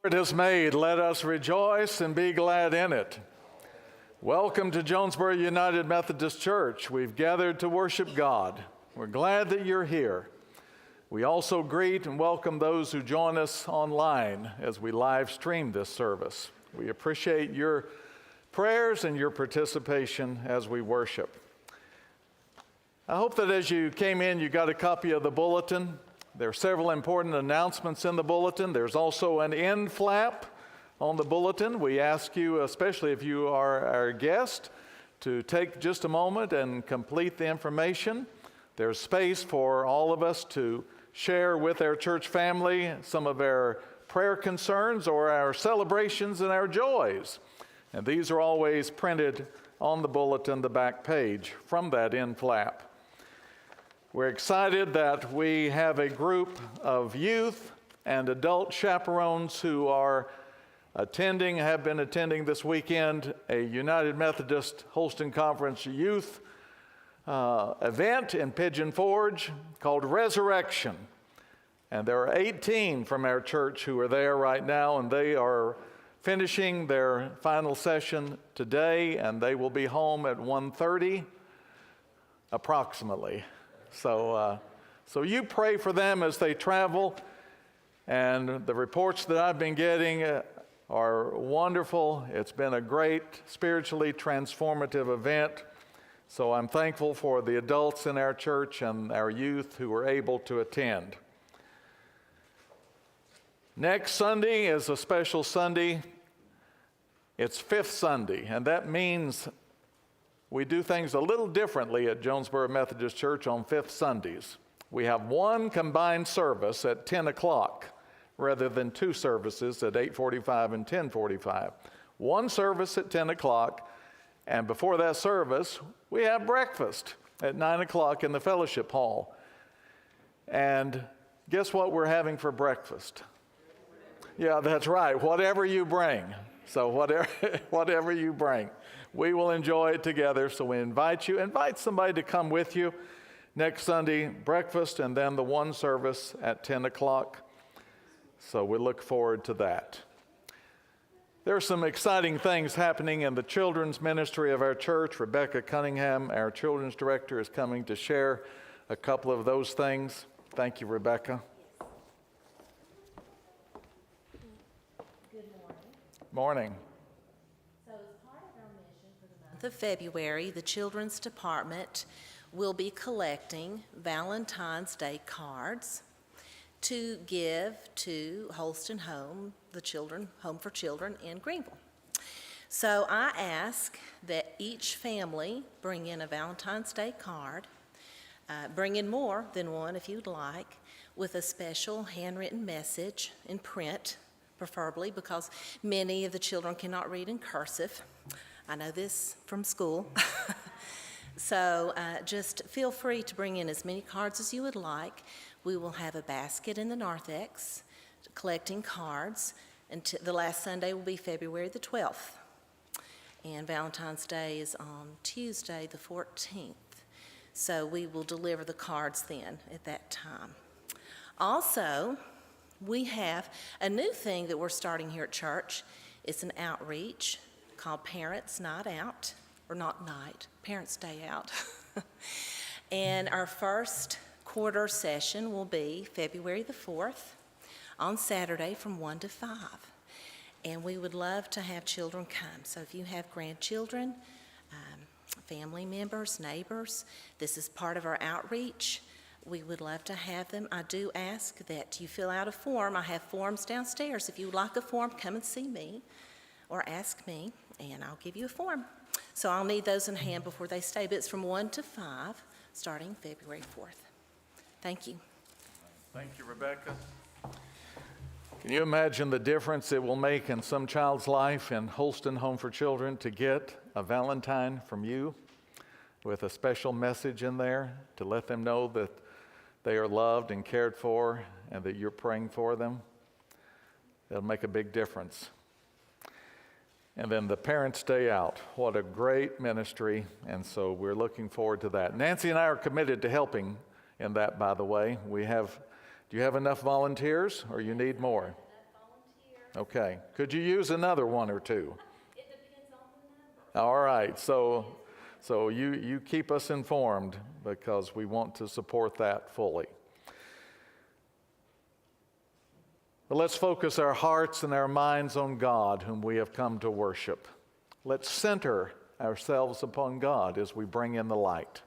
Lord has made, let us rejoice and be glad in it. Welcome to Jonesborough United Methodist Church. We've gathered to worship God. We're glad that you're here. We also greet and welcome those who join us online as we live stream this service. We appreciate your prayers and your participation as we worship. I hope that as you came in, you got a copy of the bulletin. There are several important announcements in the bulletin. There's also an end flap on the bulletin. We ask you, especially if you are our guest, to take just a moment and complete the information. There's space for all of us to share with our church family some of our prayer concerns or our celebrations and our joys. And these are always printed on the bulletin, the back page, from that end flap. We're excited that we have a group of youth and adult chaperones who are have been attending this weekend a United Methodist Holston Conference youth event in Pigeon Forge called Resurrection. And there are 18 from our church who are there right now, and they are finishing their final session today, and they will be home at 1:30 approximately. So you pray for them as they travel, and the reports that I've been getting are wonderful. It's been a great spiritually transformative event. So I'm thankful for the adults in our church and our youth who were able to attend. Next Sunday is a special Sunday. It's Fifth Sunday, and that means we do things a little differently at Jonesborough Methodist Church on Fifth Sundays. We have one combined service at 10 o'clock rather than two services at 8:45 and 10:45. One service at 10 o'clock, and before that service, we have breakfast at 9 o'clock in the fellowship hall. And guess what we're having for breakfast? Yeah, that's right, whatever you bring. So whatever you bring. We will enjoy it together, so we invite somebody to come with you. Next Sunday, breakfast, and then the one service at 10 o'clock. So we look forward to that. There are some exciting things happening in the children's ministry of our church. Rebecca Cunningham, our children's director, is coming to share a couple of those things. Thank you, Rebecca. Good morning. Morning. Of February, the Children's Department will be collecting Valentine's Day cards to give to Holston Home, Home for Children in Greenville. So I ask that each family bring in a Valentine's Day card, bring in more than one if you'd like, with a special handwritten message in print, preferably because many of the children cannot read in cursive. I know this from school. So just feel free to bring in as many cards as you would like. We will have a basket in the narthex collecting cards, and the last Sunday will be February the 12th. And Valentine's Day is on Tuesday the 14th. So we will deliver the cards then at that time. Also, we have a new thing that we're starting here at church. It's an outreach called Parents Night Out, or not night, Parents Day Out. And our first quarter session will be February the 4th on Saturday from 1 to 5. And we would love to have children come. So if you have grandchildren, family members, neighbors, this is part of our outreach. We would love to have them. I do ask that you fill out a form. I have forms downstairs. If you would like a form, come and see me or ask me, and I'll give you a form. So I'll need those in hand before they stay, but it's from 1 to 5, starting February 4th. Thank you. Thank you, Rebecca. Can you imagine the difference it will make in some child's life in Holston Home for Children to get a Valentine from you with a special message in there to let them know that they are loved and cared for and that you're praying for them? It'll make a big difference. And then the Parents' Day Out. What a great ministry, and so we're looking forward to that. Nancy and I are committed to helping in that, by the way. Do you have enough volunteers, or you need more? Enough volunteers. Okay. Could you use another one or two? It depends on the number. All right. So you keep us informed because we want to support that fully. But let's focus our hearts and our minds on God, whom we have come to worship. Let's center ourselves upon God as we bring in the light.